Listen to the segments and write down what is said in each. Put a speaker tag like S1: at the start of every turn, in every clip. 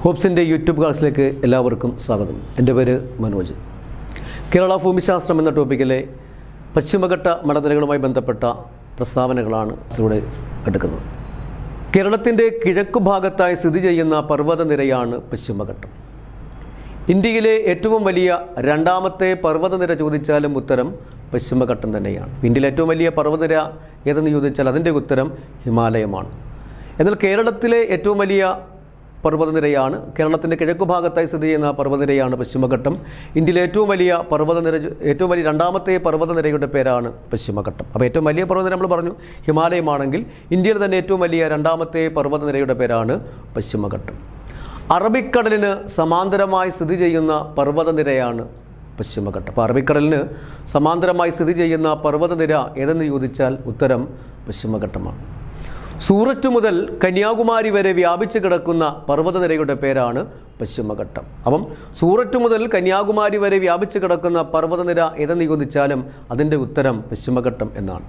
S1: ഹോപ്സിൻ്റെ YouTube ക്ലാസ്സിലേക്ക് എല്ലാവർക്കും സ്വാഗതം. എൻ്റെ പേര് മനോജ്. കേരള ഭൂമിശാസ്ത്രം എന്ന ടോപ്പിക്കിലെ പശ്ചിമഘട്ട മലനിരകളുമായി ബന്ധപ്പെട്ട പ്രസ്താവനകളാണ് ഇവിടെ എടുക്കുന്നത്. കേരളത്തിൻ്റെ കിഴക്കു ഭാഗത്തായി സ്ഥിതി ചെയ്യുന്ന പർവ്വതനിരയാണ് പശ്ചിമഘട്ടം. ഇന്ത്യയിലെ ഏറ്റവും വലിയ രണ്ടാമത്തെ പർവ്വതനിര ചോദിച്ചാലും ഉത്തരം പശ്ചിമഘട്ടം തന്നെയാണ്. ഇന്ത്യയിലെ ഏറ്റവും വലിയ പർവ്വതനിര ഏതെന്ന് ചോദിച്ചാൽ അതിൻ്റെ ഉത്തരം ഹിമാലയമാണ്. എന്നാൽ കേരളത്തിലെ ഏറ്റവും വലിയ പർവ്വതനിരയാണ്, കേരളത്തിൻ്റെ കിഴക്കു ഭാഗത്തായി സ്ഥിതി ചെയ്യുന്ന പർവ്വതനിരയാണ് പശ്ചിമഘട്ടം. ഇന്ത്യയിലെ ഏറ്റവും വലിയ രണ്ടാമത്തെ പർവ്വതനിരയുടെ പേരാണ് പശ്ചിമഘട്ടം. അപ്പോൾ ഏറ്റവും വലിയ പർവ്വതനിര നമ്മൾ പറഞ്ഞു ഹിമാലയമാണെങ്കിൽ, ഇന്ത്യയിൽ തന്നെ ഏറ്റവും വലിയ രണ്ടാമത്തെ പർവ്വതനിരയുടെ പേരാണ് പശ്ചിമഘട്ടം. അറബിക്കടലിന് സമാന്തരമായി സ്ഥിതി ചെയ്യുന്ന പർവ്വതനിരയാണ് പശ്ചിമഘട്ടം. അപ്പോൾ അറബിക്കടലിന് സമാന്തരമായി സ്ഥിതി ചെയ്യുന്ന പർവ്വതനിര ഏതെന്ന് ചോദിച്ചാൽ ഉത്തരം പശ്ചിമഘട്ടമാണ്. സൂററ്റ് മുതൽ കന്യാകുമാരി വരെ വ്യാപിച്ചു കിടക്കുന്ന പർവ്വതനിരയുടെ പേരാണ് പശ്ചിമഘട്ടം. അപ്പം സൂററ്റ് മുതൽ കന്യാകുമാരി വരെ വ്യാപിച്ചു കിടക്കുന്ന പർവ്വതനിര ഏതെന്ന് ചോദിച്ചാലും അതിൻ്റെ ഉത്തരം പശ്ചിമഘട്ടം എന്നാണ്.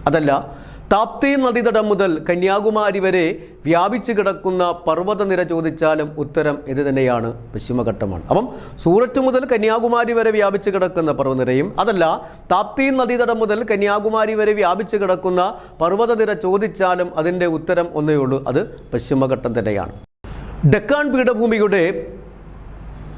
S1: അതല്ല, താപ്തി നദീതടം മുതൽ കന്യാകുമാരി വരെ വ്യാപിച്ചു കിടക്കുന്ന പർവ്വതനിര ചോദിച്ചാലും ഉത്തരം ഇത് തന്നെയാണ്, പശ്ചിമഘട്ടമാണ്. അപ്പം സൂററ്റ് മുതൽ കന്യാകുമാരി വരെ വ്യാപിച്ചു കിടക്കുന്ന പർവ്വതനിരയും, അതല്ല താപ്തി നദീതടം മുതൽ കന്യാകുമാരി വരെ വ്യാപിച്ചു കിടക്കുന്ന പർവ്വതനിര ചോദിച്ചാലും അതിൻ്റെ ഉത്തരം ഒന്നേ ഉള്ളൂ, അത് പശ്ചിമഘട്ടം തന്നെയാണ്. ഡെക്കാൻ പീഠഭൂമിയുടെ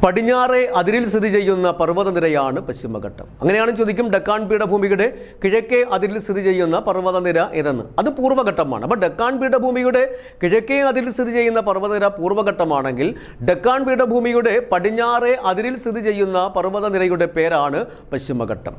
S1: പടിഞ്ഞാറേ അതിരിൽ സ്ഥിതി ചെയ്യുന്ന പർവ്വതനിരയാണ് പശ്ചിമഘട്ടം. അങ്ങനെയാണ് ചോദിക്കും, ഡെക്കാൻ പീഠഭൂമിയുടെ കിഴക്കേ അതിരിൽ സ്ഥിതി ചെയ്യുന്ന പർവ്വതനിര ഏതെന്ന്. അത് പൂർവ്വഘട്ടമാണ്. അപ്പോൾ ഡെക്കാൻ പീഠഭൂമിയുടെ കിഴക്കേ അതിരിൽ സ്ഥിതി ചെയ്യുന്ന പർവ്വതനിര പൂർവ്വഘട്ടമാണെങ്കിൽ, ഡെക്കാൻ പീഠഭൂമിയുടെ പടിഞ്ഞാറേ അതിരിൽ സ്ഥിതി ചെയ്യുന്ന പർവ്വതനിരയുടെ പേരാണ് പശ്ചിമഘട്ടം.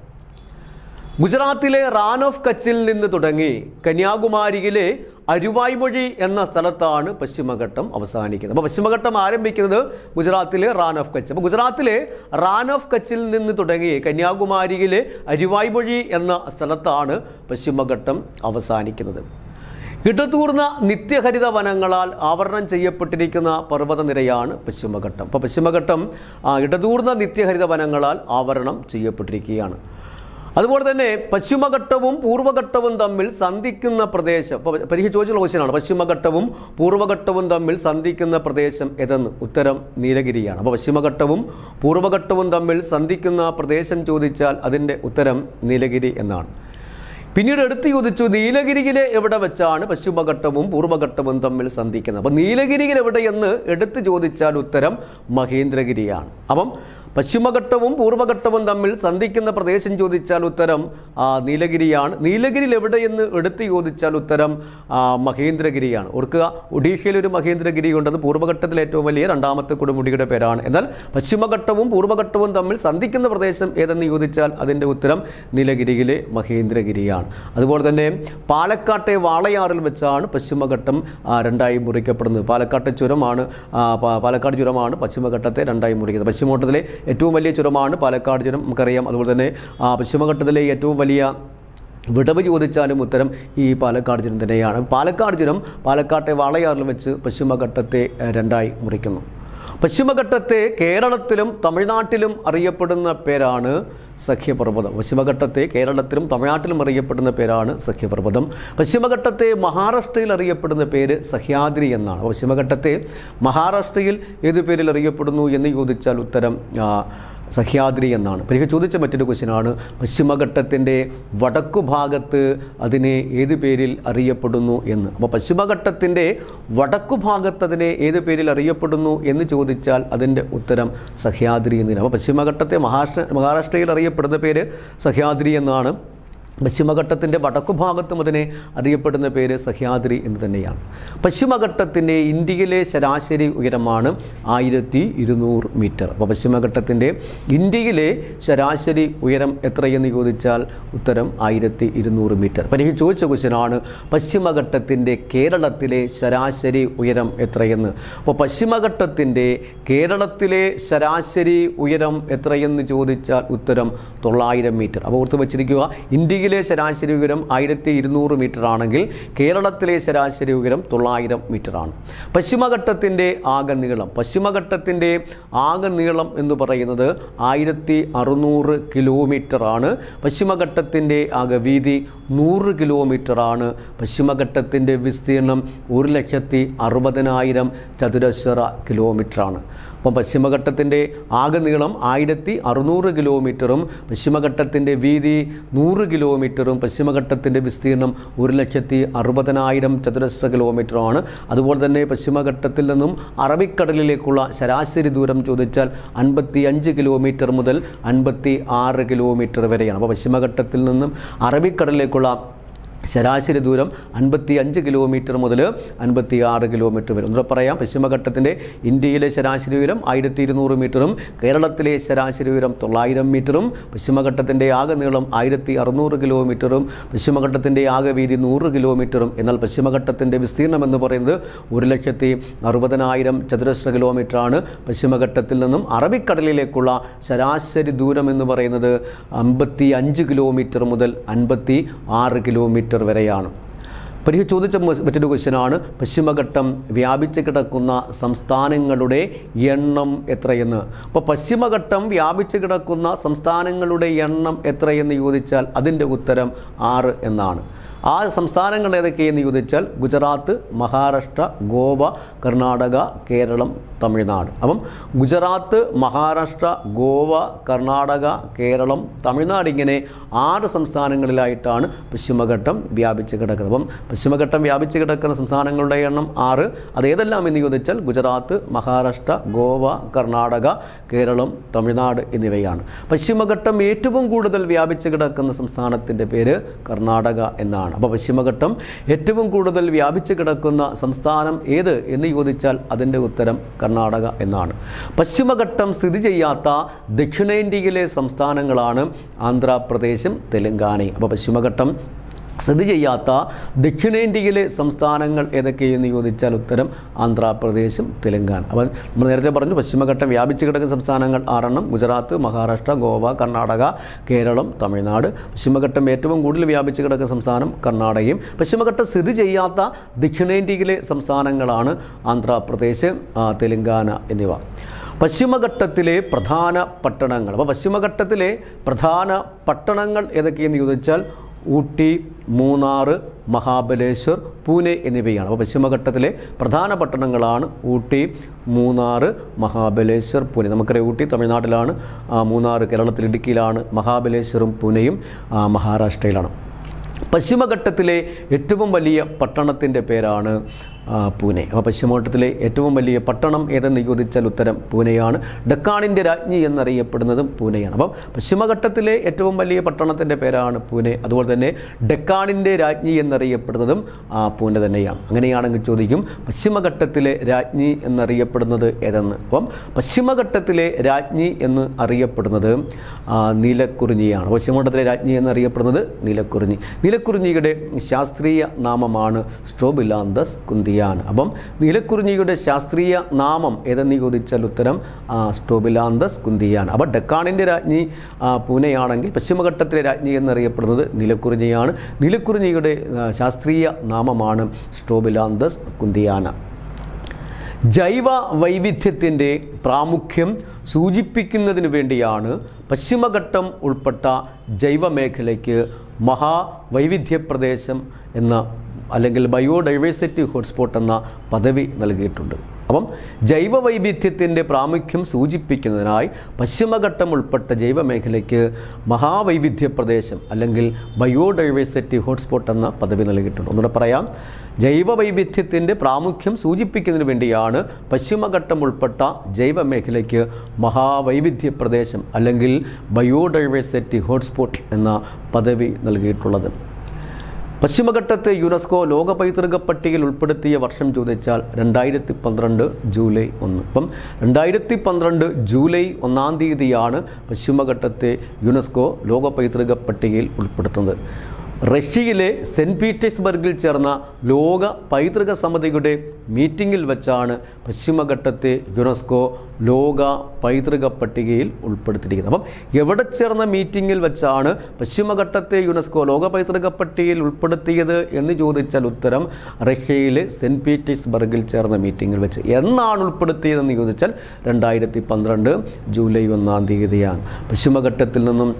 S1: ഗുജറാത്തിലെ റാൻ ഓഫ് കച്ചിൽ നിന്ന് തുടങ്ങി കന്യാകുമാരിയിലെ അരുവായ്മൊഴി എന്ന സ്ഥലത്താണ് പശ്ചിമഘട്ടം അവസാനിക്കുന്നത്. അപ്പോൾ പശ്ചിമഘട്ടം ആരംഭിക്കുന്നത് ഗുജറാത്തിലെ റാൻ ഓഫ് കച്ച്. അപ്പോൾ ഗുജറാത്തിലെ റാൻ ഓഫ് കച്ചിൽ നിന്ന് തുടങ്ങി കന്യാകുമാരിയിലെ അരുവായ്മൊഴി എന്ന സ്ഥലത്താണ് പശ്ചിമഘട്ടം അവസാനിക്കുന്നത്. ഇടതൂർന്ന നിത്യഹരിത വനങ്ങളാൽ ആവരണം ചെയ്യപ്പെട്ടിരിക്കുന്ന പർവ്വതനിരയാണ് പശ്ചിമഘട്ടം. അപ്പോൾ പശ്ചിമഘട്ടം ഇടതൂർന്ന നിത്യഹരിത വനങ്ങളാൽ ആവരണം ചെയ്യപ്പെട്ടിരിക്കുകയാണ്. അതുപോലെ തന്നെ പശ്ചിമഘട്ടവും പൂർവ്വഘട്ടവും തമ്മിൽ സന്ധിക്കുന്ന പ്രദേശം, ഇപ്പോൾ പരീക്ഷ ചോദിച്ചുള്ള ക്വസ്റ്റ്യനാണ്, പശ്ചിമഘട്ടവും പൂർവ്വഘട്ടവും തമ്മിൽ സന്ധിക്കുന്ന പ്രദേശം ഏതെന്ന്. ഉത്തരം നീലഗിരിയാണ്. അപ്പോൾ പശ്ചിമഘട്ടവും പൂർവ്വഘട്ടവും തമ്മിൽ സന്ധിക്കുന്ന പ്രദേശം ചോദിച്ചാൽ അതിൻ്റെ ഉത്തരം നീലഗിരി എന്നാണ്. പിന്നീട് എടുത്തു ചോദിച്ചു, നീലഗിരിയിലെ എവിടെ വെച്ചാണ് പശ്ചിമഘട്ടവും പൂർവ്വഘട്ടവും തമ്മിൽ സന്ധിക്കുന്നത്. അപ്പോൾ നീലഗിരിയിൽ എവിടെയെന്ന് എടുത്തു ചോദിച്ചാൽ ഉത്തരം മഹേന്ദ്രഗിരിയാണ്. അപ്പം പശ്ചിമഘട്ടവും പൂർവ്വഘട്ടവും തമ്മിൽ സന്ധിക്കുന്ന പ്രദേശം ചോദിച്ചാൽ ഉത്തരം നീലഗിരിയാണ്. നീലഗിരിയിൽ എവിടെയെന്ന് എടുത്ത് ചോദിച്ചാൽ ഉത്തരം മഹേന്ദ്രഗിരിയാണ്. ഓർക്കുക, ഒഡീഷയിൽ ഒരു മഹേന്ദ്രഗിരി ഉണ്ട്, അത് പൂർവ്വഘട്ടത്തിലെ ഏറ്റവും വലിയ രണ്ടാമത്തെ കൊടുമുടിയുടെ പേരാണ്. എന്നാൽ പശ്ചിമഘട്ടവും പൂർവ്വഘട്ടവും തമ്മിൽ സന്ധിക്കുന്ന പ്രദേശം ഏതെന്ന് ചോദിച്ചാൽ അതിൻ്റെ ഉത്തരം നീലഗിരിയിലെ മഹേന്ദ്രഗിരിയാണ്. അതുപോലെ തന്നെ പാലക്കാട്ടെ വാളയാറിൽ വെച്ചാണ് പശ്ചിമഘട്ടം രണ്ടായി മുറിക്കപ്പെടുന്നത്. പാലക്കാട് ചുരമാണ് പശ്ചിമഘട്ടത്തെ രണ്ടായി മുറിക്കുന്നത്. പശ്ചിമഘട്ടത്തിലെ ഏറ്റവും വലിയ ചുരമാണ് പാലക്കാട് ചുരം, നമുക്കറിയാം. അതുപോലെ തന്നെ പശ്ചിമഘട്ടത്തിലെ ഏറ്റവും വലിയ വിടവ് ചോദിച്ചാലും ഉത്തരം ഈ പാലക്കാട് ചുരം തന്നെയാണ്. പാലക്കാട് ചുരം പാലക്കാട്ടെ വാളയാറിൽ വെച്ച് പശ്ചിമഘട്ടത്തെ രണ്ടായി മുറിക്കുന്നു. പശ്ചിമഘട്ടത്തെ കേരളത്തിലും തമിഴ്നാട്ടിലും അറിയപ്പെടുന്ന പേരാണ് സഖ്യപർവ്വതം. പശ്ചിമഘട്ടത്തെ കേരളത്തിലും തമിഴ്നാട്ടിലും അറിയപ്പെടുന്ന പേരാണ് സഖ്യപർവ്വതം. പശ്ചിമഘട്ടത്തെ മഹാരാഷ്ട്രയിൽ അറിയപ്പെടുന്ന പേര് സഹ്യാദ്രി എന്നാണ്. പശ്ചിമഘട്ടത്തെ മഹാരാഷ്ട്രയിൽ ഏത് പേരിൽ അറിയപ്പെടുന്നു എന്ന് ചോദിച്ചാൽ ഉത്തരം സഹ്യാദ്രി എന്നാണ്. പരീക്ഷ ചോദിച്ച മറ്റൊരു ക്വസ്റ്റ്യനാണ്, പശ്ചിമഘട്ടത്തിൻ്റെ വടക്കു ഭാഗത്ത് അതിനെ ഏത് പേരിൽ അറിയപ്പെടുന്നു എന്ന്. അപ്പോൾ പശ്ചിമഘട്ടത്തിൻ്റെ വടക്കു ഭാഗത്ത് അതിനെ ഏത് പേരിൽ അറിയപ്പെടുന്നു എന്ന് ചോദിച്ചാൽ അതിൻ്റെ ഉത്തരം സഹ്യാദ്രി എന്നാണ്. അപ്പോൾ പശ്ചിമഘട്ടത്തെ മഹാരാഷ്ട്രയിൽ അറിയപ്പെടുന്ന പേര് സഹ്യാദ്രി എന്നാണ്. പശ്ചിമഘട്ടത്തിൻ്റെ വടക്കു ഭാഗത്തും അതിനെ അറിയപ്പെടുന്ന പേര് സഹ്യാദ്രി എന്ന് തന്നെയാണ്. പശ്ചിമഘട്ടത്തിൻ്റെ ഇന്ത്യയിലെ ശരാശരി ഉയരമാണ് 1200 മീറ്റർ. അപ്പോൾ പശ്ചിമഘട്ടത്തിൻ്റെ ഇന്ത്യയിലെ ശരാശരി ഉയരം എത്രയെന്ന് ചോദിച്ചാൽ ഉത്തരം 1200 മീറ്റർ. പരീക്ഷ ചോദിച്ച ക്വസ്റ്റ്യനാണ്, പശ്ചിമഘട്ടത്തിൻ്റെ കേരളത്തിലെ ശരാശരി ഉയരം എത്രയെന്ന്. അപ്പോൾ പശ്ചിമഘട്ടത്തിൻ്റെ കേരളത്തിലെ ശരാശരി ഉയരം എത്രയെന്ന് ചോദിച്ചാൽ ഉത്തരം 900 മീറ്റർ. അപ്പോൾ ഓർത്ത് വച്ചിരിക്കുക, ഇന്ത്യയിൽ ഇന്ത്യയിലെ ശരാശരി ഉയരം 1200 മീറ്റർ ആണെങ്കിൽ കേരളത്തിലെ ശരാശരി ഉയരം 900 മീറ്ററാണ്. പശ്ചിമഘട്ടത്തിൻ്റെ ആകെ നീളം എന്ന് പറയുന്നത് 1600 കിലോമീറ്ററാണ്. പശ്ചിമഘട്ടത്തിൻ്റെ ആകെ വീതി 100 കിലോമീറ്ററാണ്. പശ്ചിമഘട്ടത്തിൻ്റെ വിസ്തീർണം 1,60,000 ചതുരശ്ര കിലോമീറ്ററാണ്. അപ്പം പശ്ചിമഘട്ടത്തിൻ്റെ ആകെ നീളം 1600 കിലോമീറ്ററും പശ്ചിമഘട്ടത്തിൻ്റെ വീതി 100 കിലോമീറ്ററും പശ്ചിമഘട്ടത്തിൻ്റെ വിസ്തീർണം 1,60,000 ചതുരശ്ര കിലോമീറ്ററുമാണ്. അതുപോലെ തന്നെ പശ്ചിമഘട്ടത്തിൽ നിന്നും അറബിക്കടലിലേക്കുള്ള ശരാശരി ദൂരം ചോദിച്ചാൽ 55 കിലോമീറ്റർ മുതൽ 56 കിലോമീറ്റർ വരെയാണ്. അപ്പോൾ പശ്ചിമഘട്ടത്തിൽ നിന്നും അറബിക്കടലിലേക്കുള്ള ശരാശരി ദൂരം 55 കിലോമീറ്റർ മുതൽ 56 കിലോമീറ്റർ വരെ. ഒന്നുകൂടെ പറയാം, പശ്ചിമഘട്ടത്തിൻ്റെ ഇന്ത്യയിലെ ശരാശരി ഉയരം 1200 മീറ്ററും കേരളത്തിലെ ശരാശരി ഉയരം 900 മീറ്ററും പശ്ചിമഘട്ടത്തിൻ്റെ ആകെ നീളം 1600 കിലോമീറ്ററും പശ്ചിമഘട്ടത്തിൻ്റെ ആകെ വീതി 100 കിലോമീറ്ററും. എന്നാൽ പശ്ചിമഘട്ടത്തിൻ്റെ വിസ്തീർണം എന്ന് പറയുന്നത് 1,60,000 ചതുരശ്ര കിലോമീറ്ററാണ്. പശ്ചിമഘട്ടത്തിൽ നിന്നും അറബിക്കടലിലേക്കുള്ള ശരാശരി ദൂരം എന്ന് പറയുന്നത് 55 കിലോമീറ്റർ മുതൽ 56 കിലോമീറ്റർ വരെയാണ്. പരീക്ഷ ചോദിച്ച മറ്റൊരു ക്വസ്റ്റ്യനാണ് പശ്ചിമഘട്ടം വ്യാപിച്ച് കിടക്കുന്ന സംസ്ഥാനങ്ങളുടെ എണ്ണം എത്രയെന്ന്. അപ്പോൾ പശ്ചിമഘട്ടം വ്യാപിച്ച് കിടക്കുന്ന സംസ്ഥാനങ്ങളുടെ എണ്ണം എത്രയെന്ന് ചോദിച്ചാൽ അതിൻ്റെ ഉത്തരം 6 എന്നാണ്. ആ സംസ്ഥാനങ്ങൾ ഏതൊക്കെയെന്ന് ചോദിച്ചാൽ ഗുജറാത്ത്, മഹാരാഷ്ട്ര, ഗോവ, കർണാടക, കേരളം, തമിഴ്നാട്. അപ്പം ഗുജറാത്ത്, മഹാരാഷ്ട്ര, ഗോവ, കർണാടക, കേരളം, തമിഴ്നാട് ഇങ്ങനെ 6 സംസ്ഥാനങ്ങളിലായിട്ടാണ് പശ്ചിമഘട്ടം വ്യാപിച്ച് കിടക്കുന്നത്. അപ്പം പശ്ചിമഘട്ടം വ്യാപിച്ച് കിടക്കുന്ന സംസ്ഥാനങ്ങളുടെ എണ്ണം 6. അതേതെല്ലാം എന്ന് ചോദിച്ചാൽ ഗുജറാത്ത്, മഹാരാഷ്ട്ര, ഗോവ, കർണാടക, കേരളം, തമിഴ്നാട് എന്നിവയാണ്. പശ്ചിമഘട്ടം ഏറ്റവും കൂടുതൽ വ്യാപിച്ച് കിടക്കുന്ന സംസ്ഥാനത്തിൻ്റെ പേര് കർണാടക എന്നാണ്. അപ്പോൾ പശ്ചിമഘട്ടം ഏറ്റവും കൂടുതൽ വ്യാപിച്ച് കിടക്കുന്ന സംസ്ഥാനം ഏത് എന്ന് ചോദിച്ചാൽ അതിൻ്റെ ഉത്തരം കർണാടക എന്നാണ്. പശ്ചിമഘട്ടം സ്ഥിതി ചെയ്യാത്ത ദക്ഷിണേന്ത്യയിലെ സംസ്ഥാനങ്ങളാണ് ആന്ധ്രാപ്രദേശും തെലങ്കാനയും. അപ്പോൾ പശ്ചിമഘട്ടം സ്ഥിതി ചെയ്യാത്ത ദക്ഷിണേന്ത്യയിലെ സംസ്ഥാനങ്ങൾ ഏതൊക്കെയെന്ന് ചോദിച്ചാൽ ഉത്തരം ആന്ധ്രാപ്രദേശും തെലങ്കാന. അപ്പോൾ നമ്മൾ നേരത്തെ പറഞ്ഞു പശ്ചിമഘട്ടം വ്യാപിച്ച് കിടക്കുന്ന സംസ്ഥാനങ്ങൾ 6 ഗുജറാത്ത്, മഹാരാഷ്ട്ര, ഗോവ, കർണാടക, കേരളം, തമിഴ്നാട്. പശ്ചിമഘട്ടം ഏറ്റവും കൂടുതൽ വ്യാപിച്ച് കിടക്കുന്ന സംസ്ഥാനം കർണാടകയും. പശ്ചിമഘട്ടം സ്ഥിതി ചെയ്യാത്ത ദക്ഷിണേന്ത്യയിലെ സംസ്ഥാനങ്ങളാണ് ആന്ധ്രാപ്രദേശ്, തെലങ്കാന എന്നിവ. പശ്ചിമഘട്ടത്തിലെ പ്രധാന പട്ടണങ്ങൾ. അപ്പോൾ പശ്ചിമഘട്ടത്തിലെ പ്രധാന പട്ടണങ്ങൾ ഏതൊക്കെയെന്ന് ചോദിച്ചാൽ ഊട്ടി, മൂന്നാർ, മഹാബലേശ്വർ, പൂനെ എന്നിവയാണ്. അപ്പോൾ പശ്ചിമഘട്ടത്തിലെ പ്രധാന പട്ടണങ്ങളാണ് ഊട്ടി, മൂന്നാർ, മഹാബലേശ്വർ, പൂനെ. നമുക്കറിയാം ഊട്ടി തമിഴ്നാട്ടിലാണ്, മൂന്നാർ കേരളത്തിൽ ഇടുക്കിയിലാണ്, മഹാബലേശ്വറും പൂനെയും മഹാരാഷ്ട്രയിലാണ്. പശ്ചിമഘട്ടത്തിലെ ഏറ്റവും വലിയ പട്ടണത്തിൻ്റെ പേരാണ് പൂനെ. അപ്പോൾ പശ്ചിമഘട്ടത്തിലെ ഏറ്റവും വലിയ പട്ടണം ഏതെന്ന് ചോദിച്ചാൽ ഉത്തരം പൂനെയാണ്. ഡെക്കാണിൻ്റെ രാജ്ഞി എന്നറിയപ്പെടുന്നതും പൂനെയാണ്. അപ്പം പശ്ചിമഘട്ടത്തിലെ ഏറ്റവും വലിയ പട്ടണത്തിൻ്റെ പേരാണ് പൂനെ. അതുപോലെ തന്നെ ഡെക്കാണിൻ്റെ രാജ്ഞി എന്നറിയപ്പെടുന്നതും പൂനെ തന്നെയാണ്. അങ്ങനെയാണെങ്കിൽ ചോദിക്കും പശ്ചിമഘട്ടത്തിലെ രാജ്ഞി എന്നറിയപ്പെടുന്നത് ഏതെന്ന്. അപ്പം പശ്ചിമഘട്ടത്തിലെ രാജ്ഞി എന്ന് അറിയപ്പെടുന്നത് നീലക്കുറിഞ്ഞിയാണ്. പശ്ചിമഘട്ടത്തിലെ രാജ്ഞി എന്നറിയപ്പെടുന്നത് നീലക്കുറിഞ്ഞി. നീലക്കുറിഞ്ഞിയുടെ ശാസ്ത്രീയ നാമമാണ് സ്ട്രോബിലാന്തസ് കുന്തിയാൻ. അപ്പം നീലക്കുറിഞ്ഞിയുടെ ശാസ്ത്രീയ നാമം ഏതെന്ന് ചോദിച്ചാൽ ഉത്തരം സ്ട്രോബിലാന്തസ് കുന്തിയാൻ. അപ്പോൾ ഡെക്കാണിൻ്റെ രാജ്ഞി പൂനെയാണെങ്കിൽ പശ്ചിമഘട്ടത്തിലെ രാജ്ഞി എന്നറിയപ്പെടുന്നത് നീലക്കുറിഞ്ഞിയാണ്. നീലക്കുറിഞ്ഞിയുടെ ശാസ്ത്രീയ നാമമാണ് സ്ട്രോബിലാന്തസ് കുന്തിയാന. ജൈവ വൈവിധ്യത്തിൻ്റെ പ്രാമുഖ്യം സൂചിപ്പിക്കുന്നതിന് വേണ്ടിയാണ് പശ്ചിമഘട്ടം ഉൾപ്പെട്ട ജൈവമേഖലയ്ക്ക് മഹാവൈവിധ്യ പ്രദേശം എന്ന അല്ലെങ്കിൽ ബയോഡൈവേഴ്സിറ്റി ഹോട്ട്സ്പോട്ട് എന്ന പദവി നൽകിയിട്ടുണ്ട്. അപ്പം ജൈവ വൈവിധ്യത്തിൻ്റെ പ്രാമുഖ്യം സൂചിപ്പിക്കുന്നതിനായി പശ്ചിമഘട്ടം ഉൾപ്പെട്ട ജൈവമേഖലയ്ക്ക് മഹാവൈവിധ്യ പ്രദേശം അല്ലെങ്കിൽ ബയോഡൈവേഴ്സിറ്റി ഹോട്ട്സ്പോട്ട് എന്ന പദവി നൽകിയിട്ടുണ്ട്. ഒന്നുകൂടെ പറയാം, ജൈവ വൈവിധ്യത്തിൻ്റെ പ്രാമുഖ്യം സൂചിപ്പിക്കുന്നതിന് വേണ്ടിയാണ് പശ്ചിമഘട്ടം ഉൾപ്പെട്ട ജൈവമേഖലയ്ക്ക് മഹാവൈവിധ്യ പ്രദേശം അല്ലെങ്കിൽ ബയോഡൈവേഴ്സിറ്റി ഹോട്ട്സ്പോട്ട് എന്ന പദവി നൽകിയിട്ടുള്ളത്. പശ്ചിമഘട്ടത്തെ യുനെസ്കോ ലോക പൈതൃക പട്ടികയിൽ ഉൾപ്പെടുത്തിയ വർഷം ചോദിച്ചാൽ 2012 ജൂലൈ 1. അപ്പം 2012 ജൂലൈ 1 പശ്ചിമഘട്ടത്തെ യുനെസ്കോ ലോക പൈതൃക പട്ടികയിൽ ഉൾപ്പെടുത്തുന്നത്. റഷ്യയിലെ സെൻറ്റ് പീറ്റേഴ്സ്ബർഗിൽ ചേർന്ന ലോക പൈതൃക സമിതിയുടെ മീറ്റിങ്ങിൽ വെച്ചാണ് പശ്ചിമഘട്ടത്തെ യുനെസ്കോ ലോക പൈതൃക പട്ടികയിൽ ഉൾപ്പെടുത്തിയിരിക്കുന്നത്. അപ്പം എവിടെ ചേർന്ന മീറ്റിങ്ങിൽ വെച്ചാണ് പശ്ചിമഘട്ടത്തെ യുനെസ്കോ ലോക പൈതൃക പട്ടികയിൽ ഉൾപ്പെടുത്തിയത് എന്ന് ചോദിച്ചാൽ ഉത്തരം റഷ്യയിലെ സെൻറ്റ് പീറ്റേഴ്സ്ബർഗിൽ ചേർന്ന മീറ്റിങ്ങിൽ വെച്ച്. എന്നാണ് ഉൾപ്പെടുത്തിയതെന്ന് ചോദിച്ചാൽ 2012 ജൂലൈ 1 തീയതിയാണ്. പശ്ചിമഘട്ടത്തിൽ നിന്നും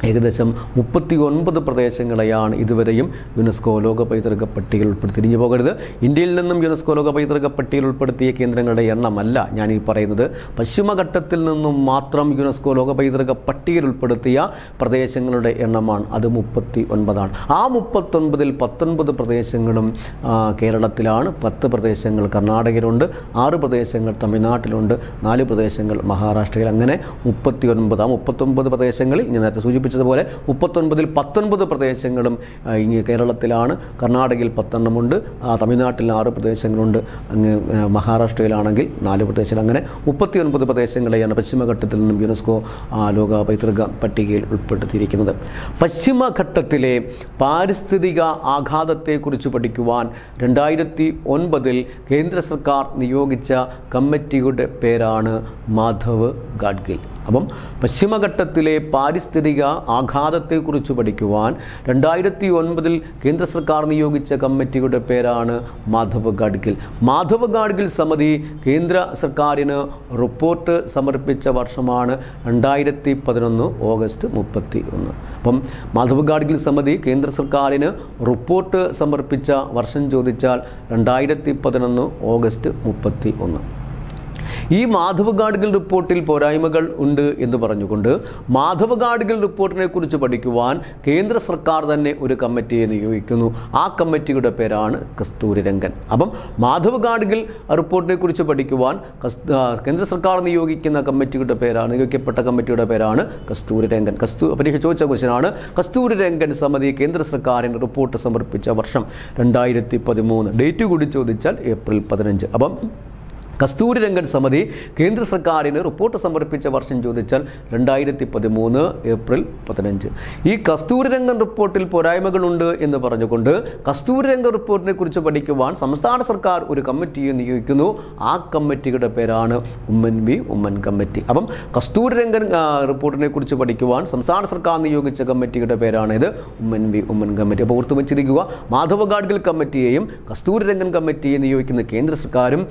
S1: ഏകദേശം 39 പ്രദേശങ്ങളെയാണ് ഇതുവരെയും യുനെസ്കോ ലോക പൈതൃക പട്ടികയിൽ ഉൾപ്പെടുത്തി. തിരിഞ്ഞു പോകരുത്, ഇന്ത്യയിൽ നിന്നും യുനെസ്കോ ലോക പൈതൃക പട്ടികയിൽ ഉൾപ്പെടുത്തിയ കേന്ദ്രങ്ങളുടെ എണ്ണമല്ല ഞാൻ ഈ പറയുന്നത്. പശ്ചിമഘട്ടത്തിൽ നിന്നും മാത്രം യുനെസ്കോ ലോക പൈതൃക പട്ടികയിൽ ഉൾപ്പെടുത്തിയ പ്രദേശങ്ങളുടെ എണ്ണമാണ്. അത് 39ആണ്. ആ 39ൽ 19 പ്രദേശങ്ങളും കേരളത്തിലാണ്, 10 പ്രദേശങ്ങൾ കർണാടകയിലുണ്ട്, 6 പ്രദേശങ്ങൾ തമിഴ്നാട്ടിലുണ്ട്, 4 പ്രദേശങ്ങൾ മഹാരാഷ്ട്രയിൽ. അങ്ങനെ 39. ആ 39 പ്രദേശങ്ങളിൽ ഞാൻ നേരത്തെ സൂചിപ്പിച്ചതുപോലെ 39ൽ 19 പ്രദേശങ്ങളും കേരളത്തിലാണ്, കർണാടകയിൽ 10 എണ്ണമുണ്ട്, തമിഴ്നാട്ടിൽ 6 പ്രദേശങ്ങളുണ്ട്, അങ്ങ് മഹാരാഷ്ട്രയിലാണെങ്കിൽ 4 പ്രദേശങ്ങൾ. അങ്ങനെ 39 പ്രദേശങ്ങളെയാണ് പശ്ചിമഘട്ടത്തിൽ നിന്നും യുനെസ്കോ ലോക പൈതൃക പട്ടികയിൽ ഉൾപ്പെടുത്തിയിരിക്കുന്നത്. പശ്ചിമഘട്ടത്തിലെ പാരിസ്ഥിതിക ആഘാതത്തെക്കുറിച്ച് പഠിക്കുവാൻ 2009 കേന്ദ്ര സർക്കാർ നിയോഗിച്ച കമ്മിറ്റിയുടെ പേരാണ് മാധവ് ഗാഡ്ഗിൽ. അപ്പം പശ്ചിമഘട്ടത്തിലെ പാരിസ്ഥിതിക ആഘാതത്തെക്കുറിച്ച് പഠിക്കുവാൻ 2009 കേന്ദ്ര സർക്കാർ നിയോഗിച്ച കമ്മിറ്റിയുടെ പേരാണ് മാധവ് ഗാഡ്ഗിൽ. മാധവ് ഗാഡ്ഗിൽ സമിതി കേന്ദ്ര സർക്കാരിന് റിപ്പോർട്ട് സമർപ്പിച്ച വർഷമാണ് 2011 ഓഗസ്റ്റ് 31. അപ്പം മാധവ് ഗാഡ്ഗിൽ സമിതി കേന്ദ്ര സർക്കാരിന് റിപ്പോർട്ട് സമർപ്പിച്ച വർഷം ചോദിച്ചാൽ 2011 ഓഗസ്റ്റ് 31. ഈ മാധവ് ഗാഡ്ഗിൽ റിപ്പോർട്ടിൽ പോരായ്മകൾ ഉണ്ട് എന്ന് പറഞ്ഞുകൊണ്ട് മാധവ് ഗാഡ്ഗിൽ റിപ്പോർട്ടിനെ കുറിച്ച് പഠിക്കുവാൻ കേന്ദ്ര സർക്കാർ തന്നെ ഒരു കമ്മിറ്റിയെ നിയോഗിക്കുന്നു. ആ കമ്മിറ്റിയുടെ പേരാണ് കസ്തൂരി രംഗൻ. അപ്പം മാധവ് ഗാഡ്ഗിൽ റിപ്പോർട്ടിനെ കുറിച്ച് പഠിക്കുവാൻ കേന്ദ്ര സർക്കാർ നിയോഗിക്കുന്ന കമ്മിറ്റിയുടെ പേരാണ്, നിയോഗിക്കപ്പെട്ട കമ്മിറ്റിയുടെ പേരാണ് കസ്തൂരി രംഗൻ. പരീക്ഷ ചോദിച്ച ക്വസ്റ്റ്യനാണ്. കസ്തൂരി രംഗൻ സമിതി കേന്ദ്ര സർക്കാരിന് റിപ്പോർട്ട് സമർപ്പിച്ച വർഷം 2013. ഡേറ്റ് കൂടി ചോദിച്ചാൽ ഏപ്രിൽ 15. അപ്പം കസ്തൂരി രംഗൻ സമിതി കേന്ദ്ര സർക്കാരിന് റിപ്പോർട്ട് സമർപ്പിച്ച വർഷം ചോദിച്ചാൽ 2013 ഏപ്രിൽ 15. ഈ കസ്തൂരി രംഗൻ റിപ്പോർട്ടിൽ പോരായ്മകളുണ്ട് എന്ന് പറഞ്ഞുകൊണ്ട് കസ്തൂരി രംഗൻ റിപ്പോർട്ടിനെ കുറിച്ച് പഠിക്കുവാൻ സംസ്ഥാന സർക്കാർ ഒരു കമ്മിറ്റിയെ നിയോഗിക്കുന്നു. ആ കമ്മിറ്റിയുടെ പേരാണ് ഉമ്മൻ കമ്മിറ്റി. അപ്പം കസ്തൂരി രംഗൻ റിപ്പോർട്ടിനെ കുറിച്ച് പഠിക്കുവാൻ സംസ്ഥാന സർക്കാർ നിയോഗിച്ച കമ്മിറ്റിയുടെ പേരാണ് ഇത് ഉമ്മൻ കമ്മിറ്റി. അപ്പോൾ ഓർത്തു വെച്ചിരിക്കുക, മാധവ് ഗാഡ്ഗിൽ കമ്മിറ്റിയെയും കസ്തൂരി രംഗൻ കമ്മിറ്റിയെ നിയോഗിക്കുന്ന കേന്ദ്ര സർക്കാരും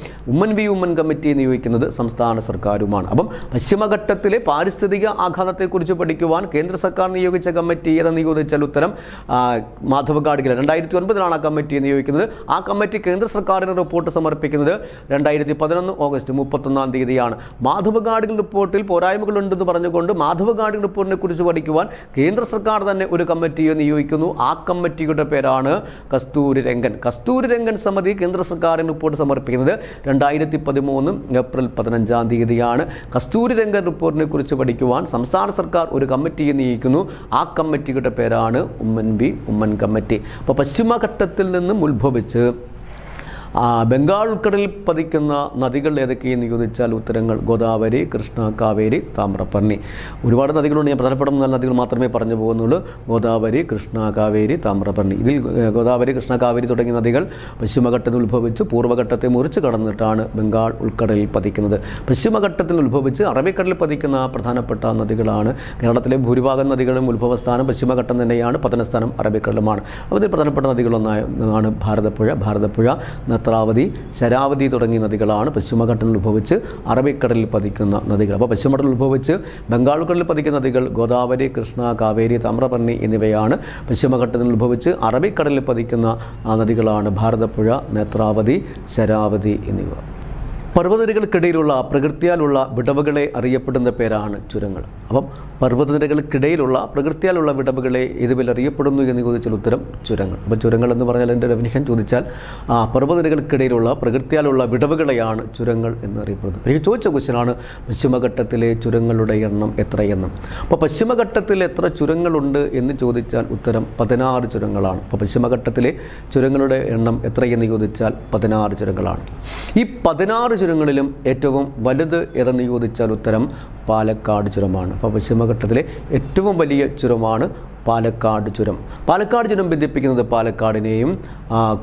S1: ഉമ്മൻ കമ്മിറ്റിയെ നിയോഗിക്കുന്നത് സംസ്ഥാന സർക്കാരുമാണ്. അപ്പം പശ്ചിമഘട്ടത്തിലെ പാരിസ്ഥിതിക ആഘാതത്തെക്കുറിച്ച് പഠിക്കുവാൻ കേന്ദ്ര സർക്കാർ നിയോഗിച്ച കമ്മിറ്റി ഏതെന്ന് ചോദിച്ചാൽ ഉത്തരം മാധവ് ഗാഡ്ഗിൽ. 2009 ആ കമ്മിറ്റിയെ നിയോഗിക്കുന്നത്. ആ കമ്മിറ്റി കേന്ദ്ര സർക്കാരിന് റിപ്പോർട്ട് സമർപ്പിക്കുന്നത് 2011 ഓഗസ്റ്റ് 31 തീയതിയാണ്. മാധവ് ഗാഡ്ഗിൽ റിപ്പോർട്ടിൽ പോരായ്മകളുണ്ടെന്ന് പറഞ്ഞുകൊണ്ട് മാധവ് ഗാഡ്ഗിൽ റിപ്പോർട്ടിനെ കുറിച്ച് പഠിക്കുവാൻ കേന്ദ്ര സർക്കാർ തന്നെ ഒരു കമ്മിറ്റിയെ നിയോഗിക്കുന്നു. ആ കമ്മിറ്റിയുടെ പേരാണ് കസ്തൂരി രംഗൻ. കസ്തൂരി രംഗൻ സമിതി കേന്ദ്ര സർക്കാരിന് റിപ്പോർട്ട് സമർപ്പിക്കുന്നത് 2013 ഏപ്രിൽ 15 തീയതിയാണ്. കസ്തൂരി രംഗൻ റിപ്പോർട്ടിനെ കുറിച്ച് പഠിക്കുവാൻ സംസ്ഥാന സർക്കാർ ഒരു കമ്മിറ്റിയെ നിയോഗിക്കുന്നു. ആ കമ്മിറ്റിയുടെ പേരാണ് ഉമ്മൻ കമ്മിറ്റി. അപ്പോൾ പശ്ചിമഘട്ടത്തിൽ നിന്നും ഉത്ഭവിച്ച് ബംഗാൾ ഉൾക്കടലിൽ പതിക്കുന്ന നദികൾ ഏതൊക്കെയെന്ന് ചോദിച്ചാൽ ഉത്തരങ്ങൾ ഗോദാവരി, കൃഷ്ണ, കാവേരി, താമ്രപർണി. ഒരുപാട് നദികളുണ്ട്, ഞാൻ പ്രധാനപ്പെട്ട 4 നദികൾ മാത്രമേ പറഞ്ഞു പോകുന്നുള്ളൂ. ഗോദാവരി, കൃഷ്ണ, കാവേരി, താമ്രപർണി. ഇതിൽ ഗോദാവരി, കൃഷ്ണ, കാവേരി തുടങ്ങിയ നദികൾ പശ്ചിമഘട്ടത്തിൽ ഉത്ഭവിച്ച് പൂർവ്വഘട്ടത്തെ മുറിച്ച് കടന്നിട്ടാണ് ബംഗാൾ ഉൾക്കടലിൽ പതിക്കുന്നത്. പശ്ചിമഘട്ടത്തിൽ ഉത്ഭവിച്ച് അറബിക്കടലിൽ പതിക്കുന്ന പ്രധാനപ്പെട്ട നദികളാണ്. കേരളത്തിലെ ഭൂരിഭാഗം നദികളും ഉത്ഭവസ്ഥാനം പശ്ചിമഘട്ടം തന്നെയാണ്, പതനസ്ഥാനം അറബിക്കടലുമാണ്. അതിൽ പ്രധാനപ്പെട്ട നദികളൊന്നാണ് ഭാരതപ്പുഴ, നേത്രാവതി, ശരാവതി തുടങ്ങിയ നദികളാണ് പശ്ചിമഘട്ടത്തിൽ ഉത്ഭവിച്ച് അറബിക്കടലിൽ പതിക്കുന്ന നദികൾ. അപ്പോൾ പശ്ചിമഘട്ടത്തിൽ ഉത്ഭവിച്ച് ബംഗാൾക്കടലിൽ പതിക്കുന്ന നദികൾ ഗോദാവരി, കൃഷ്ണ, കാവേരി, താമ്രപർണി എന്നിവയാണ്. പശ്ചിമഘട്ടത്തിൽ ഉത്ഭവിച്ച് അറബിക്കടലിൽ പതിക്കുന്ന നദികളാണ് ഭാരതപ്പുഴ, നേത്രാവതി, ശരാവതി എന്നിവ. പർവ്വതനിരകൾക്കിടയിലുള്ള പ്രകൃതിയാലുള്ള വിടവുകളെ അറിയപ്പെടുന്ന പേരാണ് ചുരങ്ങൾ. അപ്പം പർവ്വതനിരകൾക്കിടയിലുള്ള പ്രകൃതിയാലുള്ള വിടവുകളെ ഇതുപോലെ അറിയപ്പെടുന്നു എന്ന് ചോദിച്ചാൽ ഉത്തരം ചുരങ്ങൾ. അപ്പോൾ ചുരങ്ങൾ എന്ന് പറഞ്ഞാൽ എൻ്റെ ഡെഫിനിഷൻ ചോദിച്ചാൽ പർവ്വതനിരകൾക്കിടയിലുള്ള പ്രകൃതിയാലുള്ള വിടവുകളെയാണ് ചുരങ്ങൾ എന്നറിയപ്പെടുന്നത്. എനിക്ക് ചോദിച്ച ക്വസ്റ്റ്യനാണ് പശ്ചിമഘട്ടത്തിലെ ചുരങ്ങളുടെ എണ്ണം എത്രയെന്നും. അപ്പോൾ പശ്ചിമഘട്ടത്തിൽ എത്ര ചുരങ്ങളുണ്ട് എന്ന് ചോദിച്ചാൽ ഉത്തരം 16 ചുരങ്ങളാണ്. അപ്പോൾ പശ്ചിമഘട്ടത്തിലെ ചുരങ്ങളുടെ എണ്ണം എത്രയെന്ന് ചോദിച്ചാൽ 16 ചുരങ്ങളാണ്. ഈ 16 ചുരങ്ങളിലും ഏറ്റവും വലുത് ഏതെന്ന് ചോദിച്ചാൽ ഉത്തരം പാലക്കാട് ചുരമാണ്. അപ്പോൾ പശ്ചിമഘട്ടത്തിലെ ഏറ്റവും വലിയ ചുരമാണ് പാലക്കാട് ചുരം. പാലക്കാട് ചുരം ബന്ധിപ്പിക്കുന്നത് പാലക്കാടിനെയും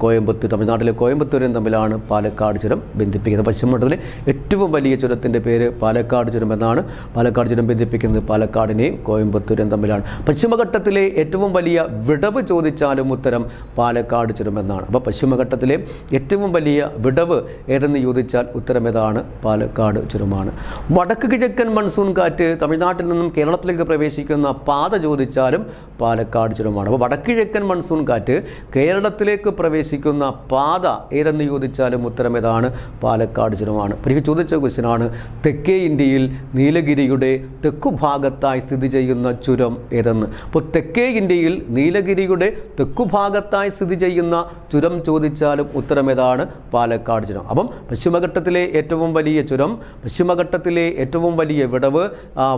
S1: കോയമ്പത്തൂർ, തമിഴ്നാട്ടിലെ കോയമ്പത്തൂരെയും തമ്മിലാണ് പാലക്കാട് ചുരം ബന്ധിപ്പിക്കുന്നത്. പശ്ചിമഘട്ടത്തിലെ ഏറ്റവും വലിയ ചുരത്തിൻ്റെ പേര് പാലക്കാട് ചുരം എന്നാണ്. പാലക്കാട് ചുരം ബന്ധിപ്പിക്കുന്നത് പാലക്കാടിനെയും കോയമ്പത്തൂരെയും തമ്മിലാണ്. പശ്ചിമഘട്ടത്തിലെ ഏറ്റവും വലിയ വിടവ് ചോദിച്ചാലും ഉത്തരം പാലക്കാട് ചുരം എന്നാണ്. അപ്പോൾ പശ്ചിമഘട്ടത്തിലെ ഏറ്റവും വലിയ വിടവ് ഏതെന്ന് ചോദിച്ചാൽ ഉത്തരം ഏതാണ്? പാലക്കാട് ചുരമാണ്. വടക്ക് കിഴക്കൻ മൺസൂൺ കാറ്റ് തമിഴ്നാട്ടിൽ നിന്നും കേരളത്തിലേക്ക് പ്രവേശിക്കുന്ന പാത ചോദിച്ചാലും പാലക്കാട് ചുരമാണ്. അപ്പോൾ വടക്ക് കിഴക്കൻ മൺസൂൺ കാറ്റ് കേരളത്തിലേക്ക് പ്രവേശിക്കുന്ന പാത ഏതെന്ന് ചോദിച്ചാലും ഉത്തരം ഏതാണ്? പാലക്കാട് ചുരമാണ്. എനിക്ക് ചോദിച്ച ക്വസ്റ്റ്യനാണ്, തെക്കേ ഇന്ത്യയിൽ നീലഗിരിയുടെ തെക്കുഭാഗത്തായി സ്ഥിതി ചെയ്യുന്ന ചുരം ഏതെന്ന്. അപ്പോൾ തെക്കേ ഇന്ത്യയിൽ നീലഗിരിയുടെ തെക്കുഭാഗത്തായി സ്ഥിതി ചെയ്യുന്ന ചുരം ചോദിച്ചാലും ഉത്തരം ഏതാണ്? പാലക്കാട് ചുരം. അപ്പം പശ്ചിമഘട്ടത്തിലെ ഏറ്റവും വലിയ ചുരം, പശ്ചിമഘട്ടത്തിലെ ഏറ്റവും വലിയ വിടവ്,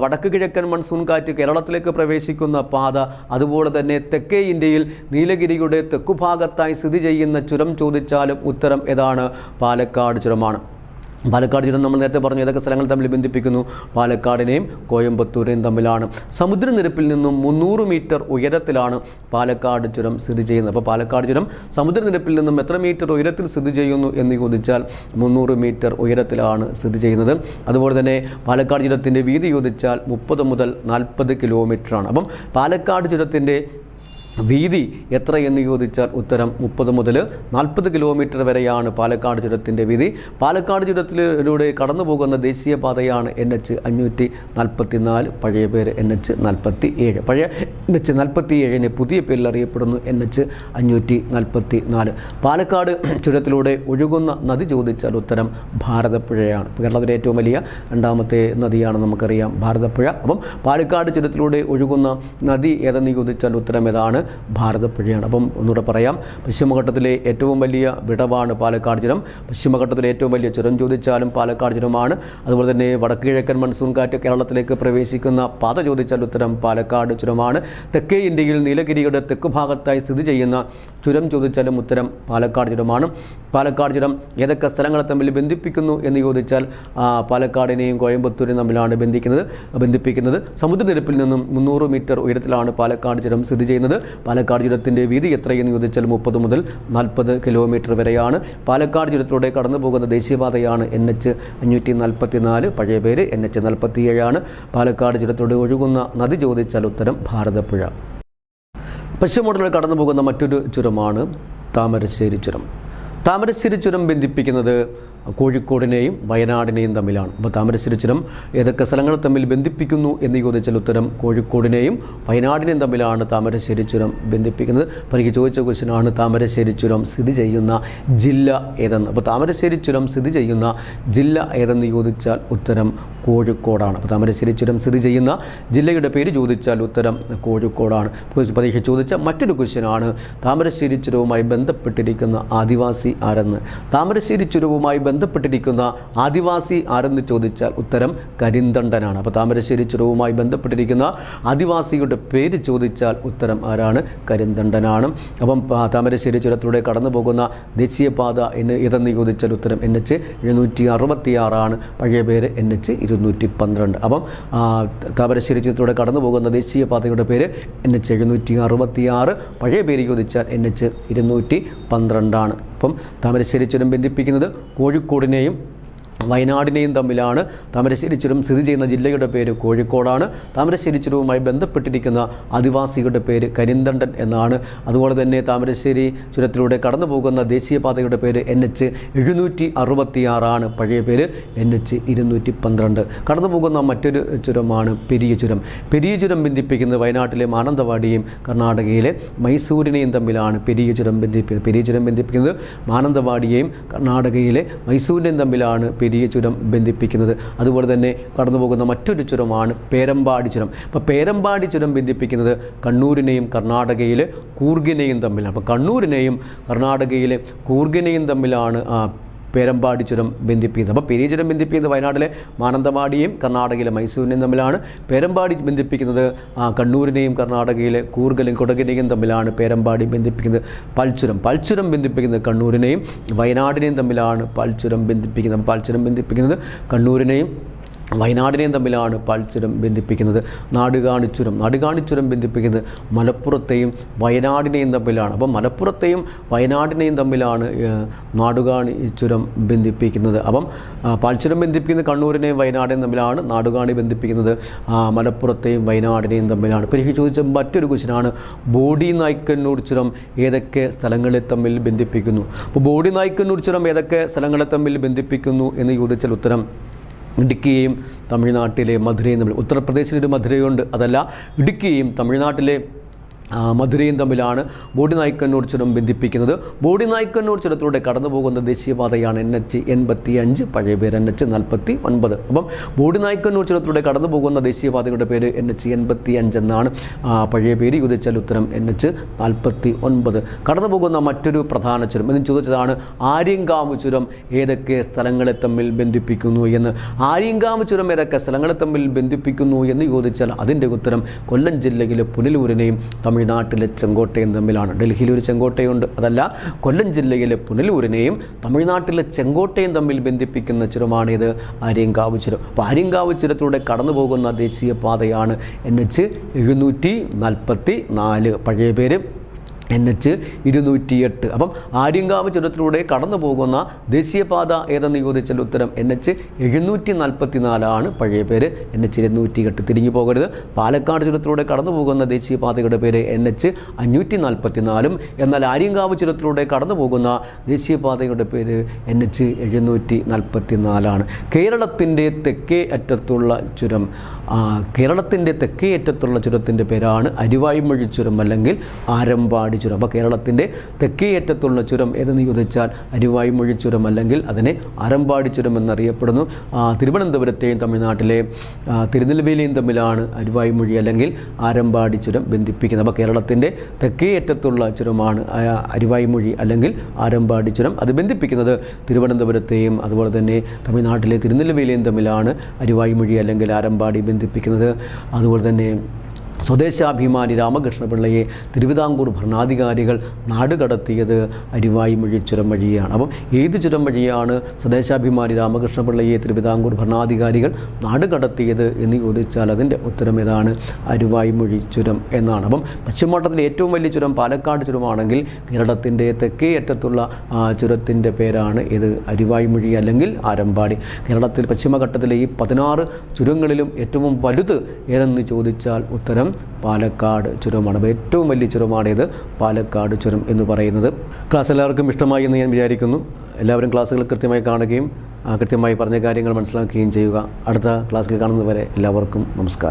S1: വടക്ക് കിഴക്കൻ മൺസൂൺ കാറ്റ് കേരളത്തിലേക്ക് പ്രവേശിക്കുന്ന പാത, അതുപോലെ തന്നെ തെക്കേ ഇന്ത്യയിൽ നീലഗിരിയുടെ തെക്കുഭാഗത്തായി സ്ഥിതി ചെയ്യുന്ന ചുരം ചോദിച്ചാലും ഉത്തരം ഏതാണ്? പാലക്കാട് ചുരമാണ്. പാലക്കാട് ചുരം നമ്മൾ നേരത്തെ പറഞ്ഞു ഏതൊക്കെ സ്ഥലങ്ങൾ തമ്മിൽ ബന്ധിപ്പിക്കുന്നു? പാലക്കാടിനെയും കോയമ്പത്തൂരെയും തമ്മിലാണ്. സമുദ്രനിരപ്പിൽ നിന്നും 300 മീറ്റർ ഉയരത്തിലാണ് പാലക്കാട് ചുരം സ്ഥിതി ചെയ്യുന്നത്. അപ്പോൾ പാലക്കാട് ചുരം സമുദ്രനിരപ്പിൽ നിന്നും എത്ര മീറ്റർ ഉയരത്തിൽ സ്ഥിതി ചെയ്യുന്നു എന്ന് ചോദിച്ചാൽ 300 മീറ്റർ ഉയരത്തിലാണ് സ്ഥിതി ചെയ്യുന്നത്. അതുപോലെ തന്നെ പാലക്കാട് ചുരത്തിൻ്റെ വീതി ചോദിച്ചാൽ 30 മുതൽ 40 കിലോമീറ്ററാണ്. അപ്പം പാലക്കാട് ചുരത്തിൻ്റെ വീതി എത്ര എന്ന് ചോദിച്ചാൽ ഉത്തരം 30 മുതൽ 40 കിലോമീറ്റർ വരെയാണ് പാലക്കാട് ചുരത്തിൻ്റെ വീതി. പാലക്കാട് ചുരത്തിലൂടെ കടന്നു പോകുന്ന ദേശീയപാതയാണ് NH 544, പഴയ പേര് NH 47. പഴയ NH 47 പുതിയ പേരിൽ അറിയപ്പെടുന്നു NH 544. പാലക്കാട് ചുരത്തിലൂടെ ഒഴുകുന്ന നദി ചോദിച്ചാൽ ഉത്തരം ഭാരതപ്പുഴയാണ്. കേരളത്തിലെ ഏറ്റവും വലിയ രണ്ടാമത്തെ നദിയാണ് നമുക്കറിയാം ഭാരതപ്പുഴ. അപ്പം പാലക്കാട് ചുരത്തിലൂടെ ഒഴുകുന്ന നദി ഏതെന്ന് ചോദിച്ചാൽ ഉത്തരം ഏതാണ്? ഭാരതപ്പുഴയാണ്. അപ്പം ഒന്നുകൂടെ പറയാം, പശ്ചിമഘട്ടത്തിലെ ഏറ്റവും വലിയ വിടവാണ് പാലക്കാട് ചുരം. പശ്ചിമഘട്ടത്തിലെ ഏറ്റവും വലിയ ചുരം ചോദിച്ചാലും പാലക്കാട് ചുരമാണ്. അതുപോലെ തന്നെ വടക്ക് കിഴക്കൻ മൺസൂൺ കാറ്റ് കേരളത്തിലേക്ക് പ്രവേശിക്കുന്ന പാത ചോദിച്ചാൽ ഉത്തരം പാലക്കാട് ചുരമാണ്. തെക്കേ ഇന്ത്യയിൽ നീലഗിരിയുടെ തെക്കുഭാഗത്തായി സ്ഥിതി ചെയ്യുന്ന ചുരം ചോദിച്ചാലും ഉത്തരം പാലക്കാട് ചുരമാണ്. പാലക്കാട് ചുരം ഏതൊക്കെ സ്ഥലങ്ങളെ തമ്മിൽ ബന്ധിപ്പിക്കുന്നു എന്ന് ചോദിച്ചാൽ പാലക്കാടിനെയും കോയമ്പത്തൂരെയും തമ്മിലാണ് ബന്ധിപ്പിക്കുന്നത്. സമുദ്രനിരപ്പിൽ നിന്നും 300 മീറ്റർ ഉയരത്തിലാണ് പാലക്കാട് ചുരം സ്ഥിതി ചെയ്യുന്നത്. പാലക്കാട് ചുരത്തിൻ്റെ വീതി എത്രയെന്ന് ചോദിച്ചാൽ 30 മുതൽ 40 കിലോമീറ്റർ വരെയാണ്. പാലക്കാട് ചുരത്തിലൂടെ കടന്നു പോകുന്ന ദേശീയപാതയാണ് NH 544, പഴയ പേര് NH 47 പാലക്കാട് ചുരത്തിലൂടെ ഒഴുകുന്ന നദി ചോദിച്ചാൽ ഉത്തരം ഭാരതപ്പുഴ. പശ്ചിമഘട്ടത്തിലൂടെ കടന്നു പോകുന്ന മറ്റൊരു ചുരമാണ് താമരശ്ശേരി ചുരം. താമരശ്ശേരി ചുരം ബന്ധിപ്പിക്കുന്നത് കോഴിക്കോടിനെയും വയനാടിനെയും തമ്മിലാണ്. അപ്പോൾ താമരശ്ശേരി ചുരം ഏതൊക്കെ സ്ഥലങ്ങൾ തമ്മിൽ ബന്ധിപ്പിക്കുന്നു എന്ന് ചോദിച്ചാൽ ഉത്തരം കോഴിക്കോടിനെയും വയനാടിനെയും തമ്മിലാണ് താമരശ്ശേരി ചുരം ബന്ധിപ്പിക്കുന്നത്. അപ്പോൾ എനിക്ക് ചോദിച്ച ക്വസ്റ്റ്യനാണ്, താമരശ്ശേരി ചുരം സ്ഥിതി ചെയ്യുന്ന ജില്ല ഏതെന്ന്. അപ്പോൾ താമരശ്ശേരി ചുരം സ്ഥിതി ചെയ്യുന്ന ജില്ല ഏതെന്ന് ചോദിച്ചാൽ ഉത്തരം കോഴിക്കോടാണ്. അപ്പോൾ താമരശ്ശേരി ചുരം സ്ഥിതി ചെയ്യുന്ന ജില്ലയുടെ പേര് ചോദിച്ചാൽ ഉത്തരം കോഴിക്കോടാണ്. പരീക്ഷ ചോദിച്ച മറ്റൊരു ക്വസ്റ്റ്യനാണ്, താമരശ്ശേരി ചുരവുമായി ബന്ധപ്പെട്ടിരിക്കുന്ന ആദിവാസി ആരെന്ന്. താമരശ്ശേരി ചുരവുമായി ബന്ധപ്പെട്ടിരിക്കുന്ന ആദിവാസി ആരെന്ന് ചോദിച്ചാൽ ഉത്തരം കരിന്തണ്ടനാണ്. അപ്പോൾ താമരശ്ശേരി ചുരവുമായി ബന്ധപ്പെട്ടിരിക്കുന്ന ആദിവാസിയുടെ പേര് ചോദിച്ചാൽ ഉത്തരം ആരാണ്? കരിന്തണ്ടനാണ്. അപ്പം താമരശ്ശേരി ചുരത്തിലൂടെ കടന്നു പോകുന്ന ദേശീയപാത ഏതെന്ന് ചോദിച്ചാൽ ഉത്തരം NH 766, പഴയ പേര് NH 212. അപ്പം താമരശ്ശേരി ചുരത്തിലൂടെ കടന്നു പോകുന്ന ദേശീയപാതയുടെ പേര് NH 766, പഴയ പേര് ചോദിച്ചാൽ NH 212. അപ്പം താമരശ്ശേരി ചുരം ബന്ധിപ്പിക്കുന്നത് കോഴിക്കോടിനെയും വയനാടിനെയും തമ്മിലാണ്. താമരശ്ശേരി ചുരം സ്ഥിതി ചെയ്യുന്ന ജില്ലയുടെ പേര് കോഴിക്കോടാണ്. താമരശ്ശേരി ചുരവുമായി ബന്ധപ്പെട്ടിരിക്കുന്ന ആദിവാസിയുടെ പേര് കരിന്തണ്ടൻ എന്നാണ്. അതുപോലെ തന്നെ താമരശ്ശേരി ചുരത്തിലൂടെ കടന്നു പോകുന്ന ദേശീയപാതയുടെ പേര് NH 766, പഴയ പേര് NH 212. കടന്നു പോകുന്ന മറ്റൊരു ചുരമാണ് പെരിയ ചുരം. പെരിയ ചുരം ബന്ധിപ്പിക്കുന്നത് വയനാട്ടിലെ മാനന്തവാടിയും കർണാടകയിലെ മൈസൂരിനെയും തമ്മിലാണ് പെരിയ ചുരം ബന്ധിപ്പിക്കുന്നത്. പെരിയ ചുരം ബന്ധിപ്പിക്കുന്നത് മാനന്തവാടിയെയും കർണാടകയിലെ മൈസൂരിനെയും തമ്മിലാണ് പെരിയ ചുരം ബന്ധിപ്പിക്കുന്നത്. അതുപോലെ തന്നെ കടന്നു പോകുന്ന മറ്റൊരു ചുരമാണ് പേരമ്പാടി ചുരം. അപ്പോൾ പേരമ്പാടി ചുരം ബന്ധിപ്പിക്കുന്നത് കണ്ണൂരിനെയും കർണാടകയിലെ കൂർഗിനെയും തമ്മിലാണ്. അപ്പോൾ കണ്ണൂരിനെയും കർണാടകയിലെ കൂർഗിനെയും തമ്മിലാണ് പേരമ്പാടി ചുരം ബന്ധിപ്പിക്കുന്നത്. അപ്പോൾ പെരിയ ചുരം ബന്ധിപ്പിക്കുന്നത് വയനാട്ടിലെ മാനന്തവാടിയും കർണാടകയിലെ മൈസൂരിനെയും തമ്മിലാണ്. പേരമ്പാടി ബന്ധിപ്പിക്കുന്നത് കണ്ണൂരിനെയും കർണാടകയിലെ കൂർഗിലും കൊടകിനെയും തമ്മിലാണ് പേരമ്പാടി ബന്ധിപ്പിക്കുന്നത്. പൽച്ചുരം ബന്ധിപ്പിക്കുന്നത് കണ്ണൂരിനെയും വയനാടിനെയും തമ്മിലാണ് പൽച്ചുരം ബന്ധിപ്പിക്കുന്നത്. പൽച്ചുരം ബന്ധിപ്പിക്കുന്നത് കണ്ണൂരിനെയും വയനാടിനെയും തമ്മിലാണ് പാൽച്ചുരം ബന്ധിപ്പിക്കുന്നത്. നാടുകാണിച്ചുരം ബന്ധിപ്പിക്കുന്നത് മലപ്പുറത്തെയും വയനാടിനെയും തമ്മിലാണ്. അപ്പം മലപ്പുറത്തെയും വയനാടിനെയും തമ്മിലാണ് നാടുകാണിച്ചുരം ബന്ധിപ്പിക്കുന്നത്. അപ്പം പാൽച്ചുരം ബന്ധിപ്പിക്കുന്നത് കണ്ണൂരിനെയും വയനാടിനെയും തമ്മിലാണ്. നാടുകാണി ബന്ധിപ്പിക്കുന്നത് മലപ്പുറത്തെയും വയനാടിനെയും തമ്മിലാണ്. പരീക്ഷ ചോദിച്ച മറ്റൊരു ക്വസ്റ്റ്യനാണ് ബോഡി നായ്ക്കന്നൂർ ചുരം ഏതൊക്കെ സ്ഥലങ്ങളെ തമ്മിൽ ബന്ധിപ്പിക്കുന്നു. അപ്പോൾ ബോഡി നായ്ക്കന്നൂർ ചുരം ഏതൊക്കെ സ്ഥലങ്ങളെ തമ്മിൽ ബന്ധിപ്പിക്കുന്നു എന്ന് ചോദിച്ചാൽ ഉത്തരം ഇടുക്കിയെയും തമിഴ്നാട്ടിലെ മധുരയും തമ്മിൽ. ഉത്തർപ്രദേശിലൊരു മധുരയുണ്ട്, അതല്ല ഇടുക്കിയും തമിഴ്നാട്ടിലെ മധുരയും തമ്മിലാണ് ബോഡി നായ്ക്കന്നൂർ ചുരം ബന്ധിപ്പിക്കുന്നത്. ബോഡി നായ്ക്കന്നൂർ ചുരത്തിലൂടെ കടന്നു പോകുന്ന ദേശീയപാതയാണ് NH85, പഴയ പേര് NH49. അപ്പം ബോഡി നായ്ക്കന്നൂർ ചുരത്തിലൂടെ കടന്നു പോകുന്ന ദേശീയപാതയുടെ പേര് NH85 എന്നാണ് പഴയ പേര്. ചോദിച്ചാൽ ഉത്തരം NH49. കടന്നു പോകുന്ന മറ്റൊരു പ്രധാന ചുരം എന്ന് ചോദിച്ചതാണ് ആര്യങ്കാവ് ചുരം ഏതൊക്കെ സ്ഥലങ്ങളെ തമ്മിൽ ബന്ധിപ്പിക്കുന്നു എന്ന്. ആര്യങ്കാവ് ചുരം ഏതൊക്കെ സ്ഥലങ്ങളെ തമ്മിൽ ബന്ധിപ്പിക്കുന്നു എന്ന് ചോദിച്ചാൽ അതിൻ്റെ ഉത്തരം കൊല്ലം ജില്ലയിലെ പുനലൂരിനെയും തമിഴ്നാട്ടിലെ ചെങ്കോട്ടയും തമ്മിലാണ്. ഡൽഹിയിൽ ഒരു ചെങ്കോട്ടയുണ്ട്, അതല്ല കൊല്ലം ജില്ലയിലെ പുനലൂരിനെയും തമിഴ്നാട്ടിലെ ചെങ്കോട്ടയും തമ്മിൽ ബന്ധിപ്പിക്കുന്ന ചുരമാണിത് ആര്യങ്കാവ് ചുരം. അപ്പോൾ ആര്യങ്കാവ് ചുരത്തിലൂടെ കടന്നു പോകുന്ന ദേശീയപാതയാണ് NH244, പഴയ പേര് NH208. അപ്പം ആര്യങ്കാവ് ചുരത്തിലൂടെ കടന്നു പോകുന്ന ദേശീയപാത ഏതെന്ന് ചോദിച്ചാൽ ഉത്തരം NH744 പഴയ പേര് NH208. തിരിഞ്ഞു പോകരുത്. പാലക്കാട് ചുരത്തിലൂടെ കടന്നു പോകുന്ന ദേശീയപാതയുടെ പേര് NH544. എന്നാൽ ആര്യങ്കാവ് ചുരത്തിലൂടെ കടന്നു പോകുന്ന ദേശീയപാതയുടെ പേര് NH744. കേരളത്തിൻ്റെ തെക്കേ അറ്റത്തുള്ള ചുരം ചുരത്തിൻ്റെ പേരാണ് അരിവായ്മൊഴി ചുരം അല്ലെങ്കിൽ ആരമ്പാടി ചുരം. അപ്പോൾ കേരളത്തിൻ്റെ തെക്കേ അറ്റത്തുള്ള ചുരം ഏതെന്ന് ചോദിച്ചാൽ അരിവായ്മൊഴി ചുരം അല്ലെങ്കിൽ അതിനെ ആരമ്പാടി ചുരം എന്നറിയപ്പെടുന്നു. തിരുവനന്തപുരത്തെയും തമിഴ്നാട്ടിലെ തിരുനെൽവേലിയും തമ്മിലാണ് അരിവായ്മൊഴി അല്ലെങ്കിൽ ആരമ്പാടി ചുരം ബന്ധിപ്പിക്കുന്നത്. അപ്പോൾ കേരളത്തിൻ്റെ തെക്കേ അറ്റത്തുള്ള ചുരമാണ് അരിവായ്മൊഴി അല്ലെങ്കിൽ ആരമ്പാടി ചുരം. അത് ബന്ധിപ്പിക്കുന്നത് തിരുവനന്തപുരത്തെയും അതുപോലെ തന്നെ തമിഴ്നാട്ടിലെ തിരുനെൽവേലിയും തമ്മിലാണ് അരിവായ്മൊഴി അല്ലെങ്കിൽ ആരമ്പാടി ബന്ധിപ്പിക്കുന്നത്. അതുപോലെ തന്നെ സ്വദേശാഭിമാനി രാമകൃഷ്ണപിള്ളയെ തിരുവിതാംകൂർ ഭരണാധികാരികൾ നാടുകടത്തിയത് അരിവായ്മൊഴി ചുരം വഴിയാണ്. അപ്പം ഏത് ചുരം വഴിയാണ് സ്വദേശാഭിമാനി രാമകൃഷ്ണപിള്ളയെ തിരുവിതാംകൂർ ഭരണാധികാരികൾ നാടുകടത്തിയത് എന്ന് ചോദിച്ചാൽ അതിൻ്റെ ഉത്തരം ഏതാണ്? അരിവായ്മൊഴി ചുരം എന്നാണ്. അപ്പം പശ്ചിമഘട്ടത്തിലെ ഏറ്റവും വലിയ ചുരം പാലക്കാട് ചുരമാണെങ്കിൽ കേരളത്തിൻ്റെ തെക്കേ അറ്റത്തുള്ള ചുരത്തിൻ്റെ പേരാണ് ഇത് അരിവായ്മൊഴി അല്ലെങ്കിൽ ആരമ്പാടി. കേരളത്തിൽ പശ്ചിമഘട്ടത്തിലെ ഈ 16 ചുരങ്ങളിലും ഏറ്റവും വലുത് ഏതെന്ന് ചോദിച്ചാൽ ഉത്തരം പാലക്കാട് ചുരമാണ്. അപ്പോൾ ഏറ്റവും വലിയ ചുരമാണിത് പാലക്കാട് ചുരം എന്ന് പറയുന്നത്. ക്ലാസ് എല്ലാവർക്കും ഇഷ്ടമായി എന്ന് ഞാൻ വിചാരിക്കുന്നു. എല്ലാവരും ക്ലാസ്സുകൾ കൃത്യമായി കാണുകയും കൃത്യമായി പറഞ്ഞ കാര്യങ്ങൾ മനസ്സിലാക്കുകയും ചെയ്യുക. അടുത്ത ക്ലാസ്സിൽ കാണുന്നതുവരെ എല്ലാവർക്കും നമസ്കാരം.